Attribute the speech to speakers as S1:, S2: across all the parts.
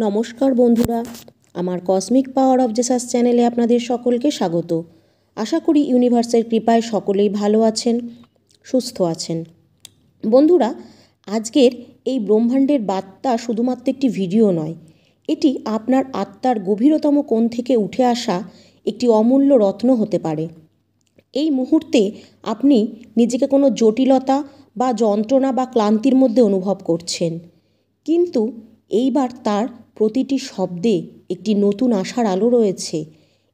S1: নমস্কার বন্ধুরা, আমার কসমিক পাওয়ার অফ জেসাস চ্যানেলে আপনাদের সকলকে স্বাগত। আশা করি ইউনিভার্সের কৃপায় সকলেই ভালো আছেন, সুস্থ আছেন। বন্ধুরা, আজকের এই ব্রহ্মাণ্ডের বার্তা শুধুমাত্র একটি ভিডিও নয়, এটি আপনার আত্মার গভীরতম কোণ থেকে উঠে আসা একটি অমূল্য রত্ন হতে পারে। এই মুহূর্তে আপনি নিজেকে কোনো জটিলতা বা যন্ত্রণা বা ক্লান্তির মধ্যে অনুভব করছেন, কিন্তু এইবার তার প্রতিটি শব্দে একটি নতুন আশার আলো রয়েছে।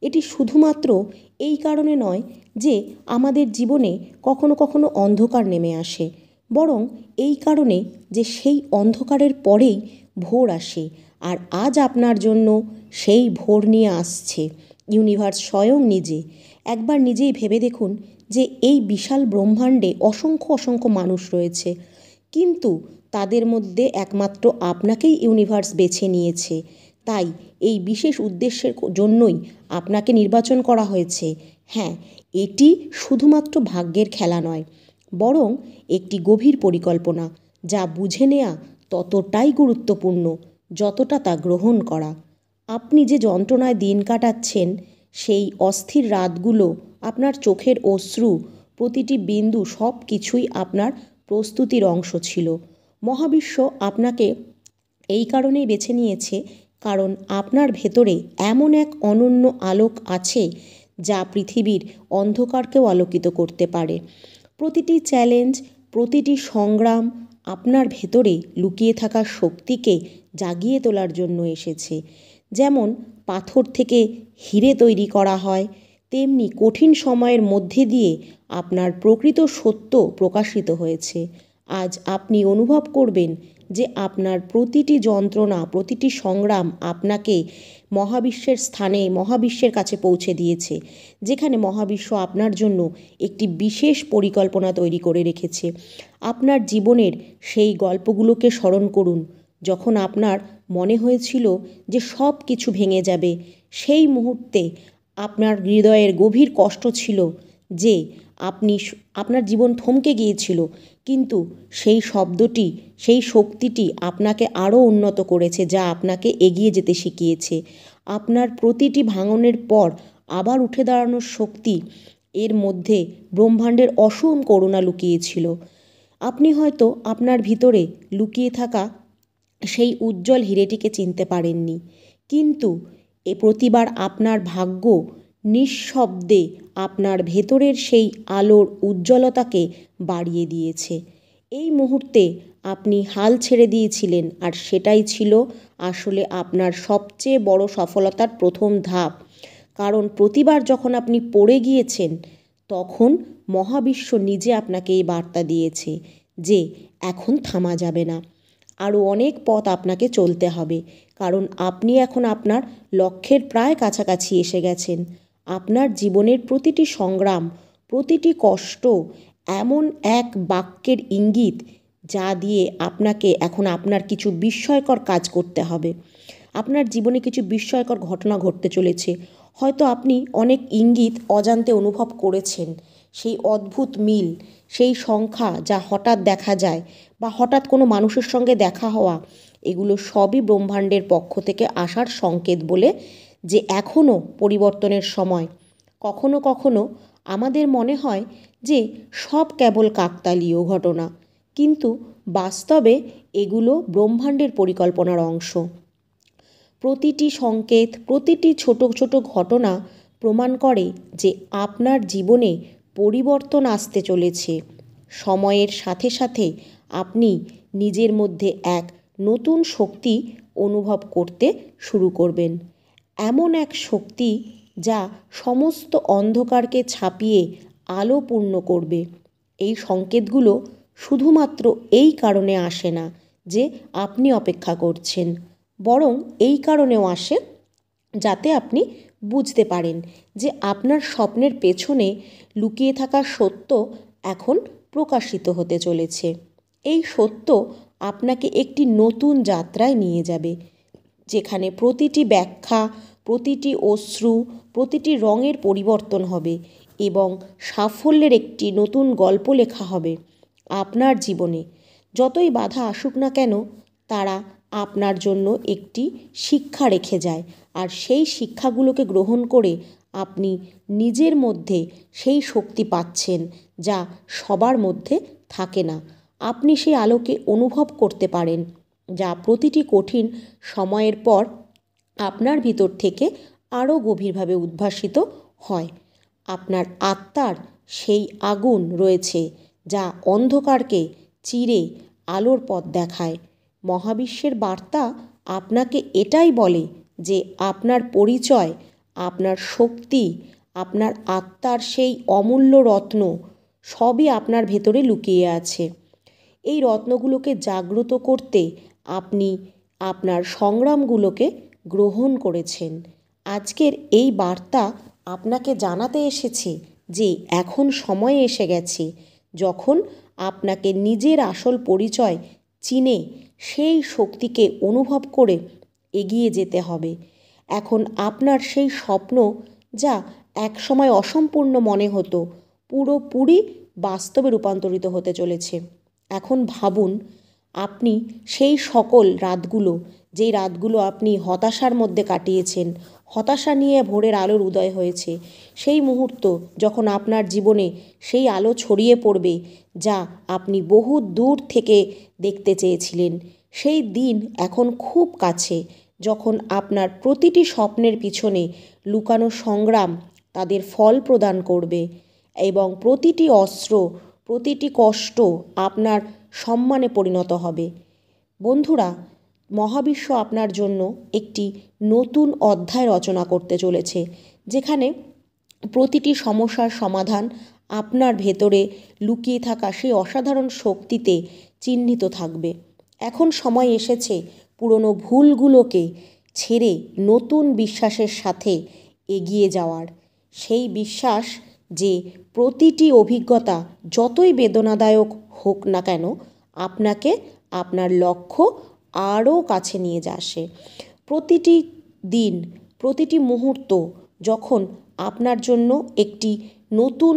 S1: এটি শুধুমাত্র এই কারণে নয় যে আমাদের জীবনে কখনো কখনো অন্ধকার নেমে আসে, বরং এই কারণে যে সেই অন্ধকারের পরেই ভোর আসে। আর আজ আপনার জন্য সেই ভোর নিয়ে আসছে ইউনিভার্স স্বয়ং নিজে। একবার নিজেই ভেবে দেখুন যে এই বিশাল ব্রহ্মাণ্ডে অসংখ্য অসংখ্য মানুষ রয়েছে, কিন্তু তাদের মধ্যে একমাত্র আপনাকেই ইউনিভার্স বেছে নিয়েছে। তাই এই বিশেষ উদ্দেশ্যের জন্যই আপনাকে নির্বাচন করা হয়েছে। হ্যাঁ, এটি শুধুমাত্র ভাগ্যের খেলা নয়, বরং একটি গভীর পরিকল্পনা, যা বুঝে নেওয়া ততটাই গুরুত্বপূর্ণ যতটা তা গ্রহণ করা। আপনি যে যন্ত্রণায় দিন কাটাচ্ছেন, সেই অস্থির রাতগুলো, আপনার চোখের অশ্রু, প্রতিটি বিন্দু, সব কিছুই আপনার প্রস্তুতির অংশ ছিল। মহাবিশ্ব আপনাকে এই কারণেই বেছে নিয়েছে কারণ আপনার ভেতরে এমন এক অনন্য আলোক আছে যা পৃথিবীর অন্ধকারকেও আলোকিত করতে পারে। প্রতিটি চ্যালেঞ্জ, প্রতিটি সংগ্রাম আপনার ভেতরে লুকিয়ে থাকা শক্তিকে জাগিয়ে তোলার জন্য এসেছে। যেমন পাথর থেকে হিরে তৈরি করা হয়, তেমনি কঠিন সময়ের মধ্যে দিয়ে আপনার প্রকৃত সত্য প্রকাশিত হয়েছে। আজ আপনি অনুভব করবেন যে আপনার প্রতিটি যন্ত্রণা, প্রতিটি সংগ্রাম আপনাকে মহাবিশ্বের স্থানে, মহাবিশ্বের কাছে পৌঁছে দিয়েছে, যেখানে মহাবিশ্ব আপনার জন্য একটি বিশেষ পরিকল্পনা তৈরি করে রেখেছে। আপনার জীবনের সেই গল্পগুলোকে স্মরণ করুন, যখন আপনার মনে হয়েছিল যে সব কিছু ভেঙে যাবে। সেই মুহূর্তে আপনার হৃদয়ের গভীর কষ্ট ছিল যে আপনার জীবন থমকে গিয়েছিল, কিন্তু সেই শব্দটি, সেই শক্তিটি আপনাকে আরও উন্নত করেছে, যা আপনাকে এগিয়ে যেতে শিখিয়েছে। আপনার প্রতিটি ভাঙনের পর আবার উঠে দাঁড়ানোর শক্তি, এর মধ্যে ব্রহ্মাণ্ডের অসীম করুণা লুকিয়েছিল। আপনি হয়তো আপনার ভিতরে লুকিয়ে থাকা সেই উজ্জ্বল হিরেটিকে চিনতে পারেননি, কিন্তু প্রতিবার আপনার ভাগ্য নিঃশব্দে আপনার ভেতরের সেই আলোর উজ্জ্বলতাকে বাড়িয়ে দিয়েছে। এই মুহূর্তে আপনি হাল ছেড়ে দিয়েছিলেন, আর সেটাই ছিল আসলে আপনার সবচেয়ে বড় সফলতার প্রথম ধাপ। কারণ প্রতিবার যখন আপনি পড়ে গিয়েছেন, তখন মহাবিশ্ব নিজে আপনাকে এই বার্তা দিয়েছে যে এখন থামা যাবে না, আরও অনেক পথ আপনাকে চলতে হবে, কারণ আপনি এখন আপনার লক্ষ্যের প্রায় কাছাকাছি এসে গেছেন। আপনার জীবনের প্রতিটি সংগ্রাম, প্রতিটি কষ্ট এমন এক বাক্যের ইঙ্গিত, যা দিয়ে আপনাকে এখন আপনার কিছু বিস্ময়কর কাজ করতে হবে। আপনার জীবনে কিছু বিস্ময়কর ঘটনা ঘটতে চলেছে। হয়তো আপনি অনেক ইঙ্গিত অজান্তে অনুভব করেছেন, সেই অদ্ভুত মিল, সেই সংখ্যা যা হঠাৎ দেখা যায়, বা হঠাৎ কোনো মানুষের সঙ্গে দেখা হওয়া, এগুলো সবই ব্রহ্মাণ্ডের পক্ষ থেকে আসার সংকেত বলে, যে এখনও পরিবর্তনের সময়। কখনো কখনো আমাদের মনে হয় যে সব কেবল কাকতালীয় ঘটনা, কিন্তু বাস্তবে এগুলো ব্রহ্মাণ্ডের পরিকল্পনার অংশ। প্রতিটি সংকেত, প্রতিটি ছোট ছোট ঘটনা প্রমাণ করে যে আপনার জীবনে পরিবর্তন আসতে চলেছে। সময়ের সাথে সাথে আপনি নিজের মধ্যে এক নতুন শক্তি অনুভব করতে শুরু করবেন, এমন এক শক্তি যা সমস্ত অন্ধকারকে ছাপিয়ে আলো পূর্ণ করবে। এই সংকেতগুলো শুধুমাত্র এই কারণে আসে না যে আপনি অপেক্ষা করছেন, বরং এই কারণেও আসে যাতে আপনি বুঝতে পারেন যে আপনার স্বপ্নের পেছনে লুকিয়ে থাকা সত্য এখন প্রকাশিত হতে চলেছে। এই সত্য আপনাকে একটি নতুন যাত্রায় নিয়ে যাবে, যেখানে প্রতিটি ব্যাখ্যা, প্রতিটি অশ্রু, প্রতিটি রঙের পরিবর্তন হবে, এবং সাফল্যের একটি নতুন গল্প লেখা হবে। আপনার জীবনে যতই বাধা আসুক না কেন, তারা আপনার জন্য একটি শিক্ষা রেখে যায়। আর সেই শিক্ষাগুলোকে গ্রহণ করে আপনি নিজের মধ্যে সেই শক্তি পাচ্ছেন যা সবার মধ্যে থাকে না। আপনি সেই আলোকে অনুভব করতে পারেন, যা প্রতিটি কঠিন সময়ের পর আপনার ভিতর থেকে আরও গভীরভাবে উদ্ভাসিত হয়। আপনার আত্মার সেই আগুন রয়েছে যা অন্ধকারকে চিরে আলোর পথ দেখায়। মহাবিশ্বের বার্তা আপনাকে এটাই বলে যে আপনার পরিচয়, আপনার শক্তি, আপনার আত্মার সেই অমূল্য রত্ন সবই আপনার ভেতরে লুকিয়ে আছে। এই রত্নগুলোকে জাগ্রত করতে আপনি আপনার সংগ্রামগুলোকে গ্রহণ করেছেন। আজকের এই বার্তা আপনাকে জানাতে এসেছে যে এখন সময় এসে গেছে যখন আপনাকে নিজের আসল পরিচয় চিনে সেই শক্তিকে অনুভব করে এগিয়ে যেতে হবে। এখন আপনার সেই স্বপ্ন যা একসময় অসম্পূর্ণ মনে হতো পুরোপুরি বাস্তবে রূপান্তরিত হতে চলেছে। এখন ভাবুন, আপনি সেই সকল রাতগুলো, যেই রাতগুলো আপনি হতাশার মধ্যে কাটিয়েছেন, হতাশা নিয়ে ভোরের আলোর উদয় হয়েছে, সেই মুহূর্ত যখন আপনার জীবনে সেই আলো ছড়িয়ে পড়বে যা আপনি বহু দূর থেকে দেখতে চেয়েছিলেন। সেই দিন এখন খুব কাছে যখন আপনার প্রতিটি স্বপ্নের পিছনে লুকানো সংগ্রাম তাদের ফল প্রদান করবে এবং প্রতিটি অস্ত্র, প্রতিটি কষ্ট আপনার সম্মানে পরিণত হবে। বন্ধুরা, মহাবিশ্ব আপনার জন্য একটি নতুন অধ্যায় রচনা করতে চলেছে, যেখানে প্রতিটি সমস্যার সমাধান আপনার ভেতরে লুকিয়ে থাকা সেই অসাধারণ শক্তিতে চিহ্নিত থাকবে। এখন সময় এসেছে পুরনো ভুলগুলোকে ছেড়ে নতুন বিশ্বাসের সাথে এগিয়ে যাওয়ার। সেই বিশ্বাস যে প্রতিটি অভিজ্ঞতা যতই বেদনাদায়ক হোক না কেন, আপনাকে আপনার লক্ষ্য আরও কাছে নিয়ে আসে। প্রতিটি দিন, প্রতিটি মুহূর্ত যখন আপনার জন্য একটি নতুন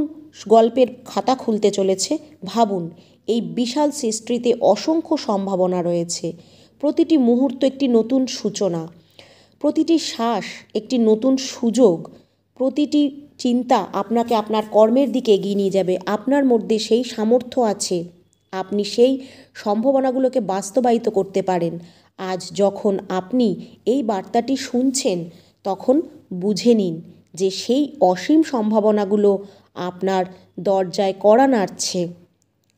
S1: গল্পের খাতা খুলতে চলেছে, ভাবুন এই বিশাল সৃষ্টিতে অসংখ্য সম্ভাবনা রয়েছে। প্রতিটি মুহূর্ত একটি নতুন সূচনা, প্রতিটি শ্বাস একটি নতুন সুযোগ, প্রতিটি চিন্তা আপনাকে আপনার কর্মের দিকে এগিয়ে নিয়ে যাবে। আপনার মধ্যে সেই সামর্থ্য আছে, আপনি সেই সম্ভাবনাগুলোকে বাস্তবায়িত করতে পারেন। আজ যখন আপনি এই বার্তাটি শুনছেন, তখন বুঝে নিন যে সেই অসীম সম্ভাবনাগুলো আপনার দরজায় কড়া নাড়ছে।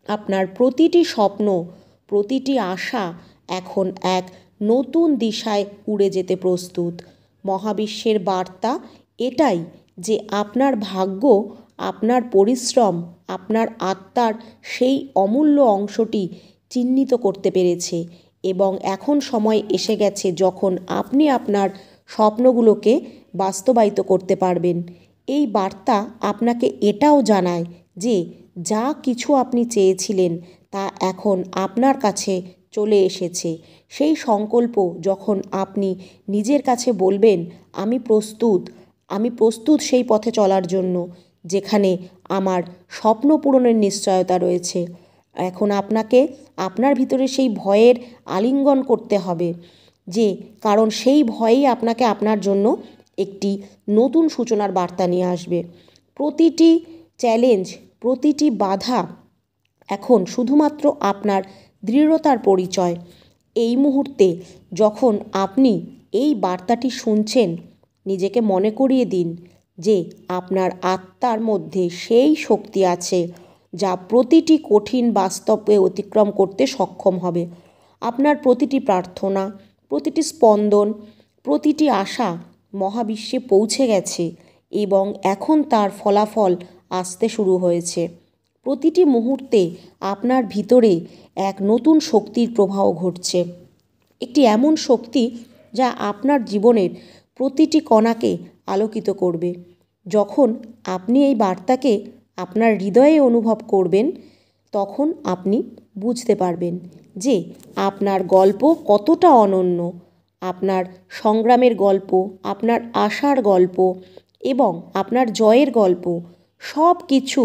S1: আপনার প্রতিটি স্বপ্ন, প্রতিটি আশা এখন এক নতুন দিশায় উড়ে যেতে প্রস্তুত। মহাবিশ্বের বার্তা এটাই যে আপনার ভাগ্য, আপনার পরিশ্রম, আপনার আত্মার সেই অমূল্য অংশটি চিহ্নিত করতে পেরেছে এবং এখন সময় এসে গেছে যখন আপনি আপনার স্বপ্নগুলোকে বাস্তবায়িত করতে পারবেন। এই বার্তা আপনাকে এটাও জানায় যে যা কিছু আপনি চেয়েছিলেন তা এখন আপনার কাছে চলে এসেছে। সেই সংকল্প যখন আপনি নিজের কাছে বলবেন, আমি প্রস্তুত সেই পথে চলার জন্য যেখানে আমার স্বপ্ন পূরণের নিশ্চয়তা রয়েছে। এখন আপনাকে আপনার ভিতরে সেই ভয়ের আলিঙ্গন করতে হবে, যে কারণ সেই ভয়ই আপনাকে আপনার জন্য একটি নতুন সূচনার বার্তা নিয়ে আসবে। প্রতিটি চ্যালেঞ্জ, প্রতিটি বাধা এখন শুধুমাত্র আপনার দৃঢ়তার পরিচয়। এই মুহূর্তে যখন আপনি এই বার্তাটি শুনছেন, নিজেকে মনে করিয়ে দিন যে আপনার আত্মার মধ্যে সেই শক্তি আছে যা প্রতিটি কঠিন বাস্তবকে অতিক্রম করতে সক্ষম হবে। আপনার প্রতিটি প্রার্থনা, প্রতিটি স্পন্দন, প্রতিটি আশা মহাবিশ্বে পৌঁছে গেছে এবং এখন তার ফলাফল আসতে শুরু হয়েছে। প্রতিটি মুহূর্তে আপনার ভিতরে এক নতুন শক্তির প্রবাহ ঘটছে, একটি এমন শক্তি যা আপনার জীবনের প্রতিটি কণাকে আলোকিত করবে। যখন আপনি এই বার্তাকে আপনার হৃদয়ে অনুভব করবেন, তখন আপনি বুঝতে পারবেন যে আপনার গল্প কতটা অনন্য। আপনার সংগ্রামের গল্প, আপনার আশার গল্প এবং আপনার জয়ের গল্প সব কিছু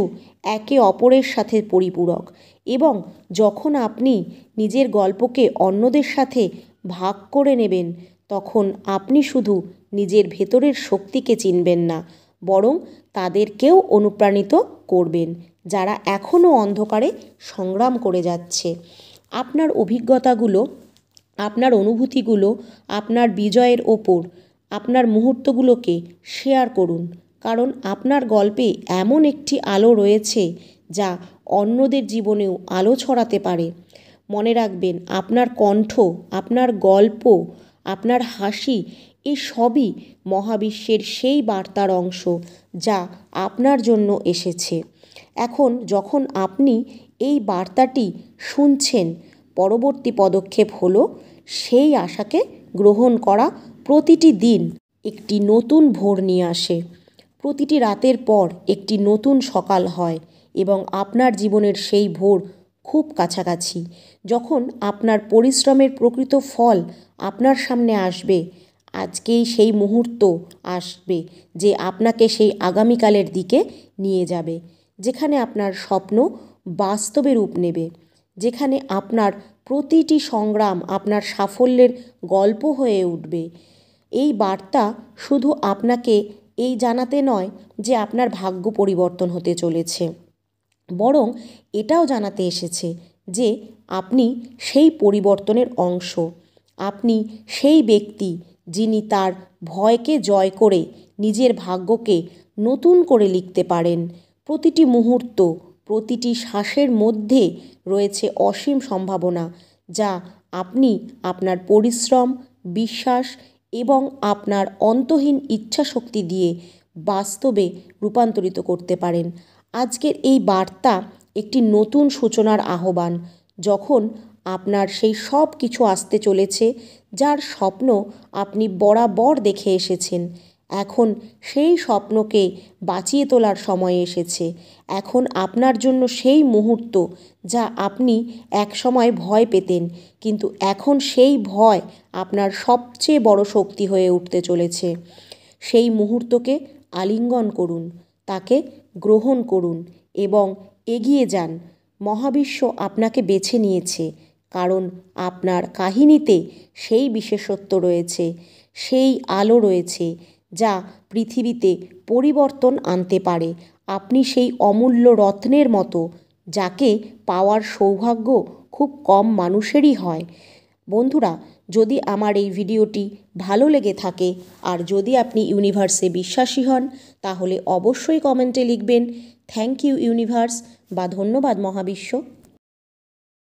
S1: একে অপরের সাথে পরিপূরক। এবং যখন আপনি নিজের গল্পকে অন্যদের সাথে ভাগ করে নেবেন, তখন আপনি শুধু নিজের ভেতরের শক্তিকে চিনবেন না, বরং তাদেরকেও অনুপ্রাণিত করবেন যারা এখনও অন্ধকারে সংগ্রাম করে যাচ্ছে। আপনার অভিজ্ঞতাগুলো, আপনার অনুভূতিগুলো, আপনার বিজয়ের ওপর আপনার মুহূর্তগুলোকে শেয়ার করুন, কারণ আপনার গল্পে এমন একটি আলো রয়েছে যা অন্যদের জীবনেও আলো ছড়াতে পারে। মনে রাখবেন, আপনার কণ্ঠ, আপনার গল্প, আপনার হাসি, এই সবই মহাবিশ্বের সেই বার্তার অংশ যা আপনার জন্য এসেছে। এখন যখন আপনি এই বার্তাটি শুনছেন, পরবর্তী পদক্ষেপ হলো সেই আশাকে গ্রহণ করা। প্রতিটি দিন একটি নতুন ভোর নিয়ে আসে, প্রতিটি রাতের পর একটি নতুন সকাল হয় এবং আপনার জীবনের সেই ভোর খুব কাছাকাছি। যখন আপনার পরিশ্রমের প্রকৃত ফল আপনার সামনে আসবে, আজকেই সেই মুহূর্ত আসবে যে আপনাকে সেই আগামীকালের দিকে নিয়ে যাবে, যেখানে আপনার স্বপ্ন বাস্তবে রূপ নেবে, যেখানে আপনার প্রতিটি সংগ্রাম আপনার সাফল্যের গল্প হয়ে উঠবে। এই বার্তা শুধু আপনাকে এই জানাতে নয় যে আপনার ভাগ্য পরিবর্তন হতে চলেছে, বরং এটাও জানাতে এসেছে যে আপনি সেই পরিবর্তনের অংশ। আপনি সেই ব্যক্তি যিনি তার ভয়কে জয় করে নিজের ভাগ্যকে নতুন করে লিখতে পারেন। প্রতিটি মুহূর্ত, প্রতিটি শ্বাসের মধ্যে রয়েছে অসীম সম্ভাবনা যা আপনি আপনার পরিশ্রম, বিশ্বাস এবং আপনার অন্তহীন ইচ্ছাশক্তি দিয়ে বাস্তবে রূপান্তরিত করতে পারেন। আজকের এই বার্তা একটি নতুন সূচনার আহ্বান। যখন আপনার সেই সব কিছু আসতে চলেছে যার স্বপ্ন আপনি বরাবর দেখে এসেছেন, এখন সেই স্বপ্নকে বাঁচিয়ে তোলার সময় এসেছে। এখন আপনার জন্য সেই মুহূর্ত যা আপনি একসময় ভয় পেতেন, কিন্তু এখন সেই ভয় আপনার সবচেয়ে বড় শক্তি হয়ে উঠতে চলেছে। সেই মুহূর্তকে আলিঙ্গন করুন, তাকে গ্রহণ করুন এবং এগিয়ে যান। মহাবিশ্ব আপনাকে বেছে নিয়েছে, কারণ আপনার কাহিনীতে সেই বিশেষত্ব রয়েছে, সেই আলো রয়েছে যা পৃথিবীতে পরিবর্তন আনতে পারে। আপনি সেই অমূল্য রত্নের মতো, যাকে পাওয়ার সৌভাগ্য খুব কম মানুষেরই হয়। বন্ধুরা, যদি আমার এই ভিডিওটি ভালো লেগে থাকে আর যদি আপনি ইউনিভার্সে বিশ্বাসী হন, তাহলে অবশ্যই কমেন্টে লিখবেন থ্যাংক ইউ ইউনিভার্স বা ধন্যবাদ মহাবিশ্ব।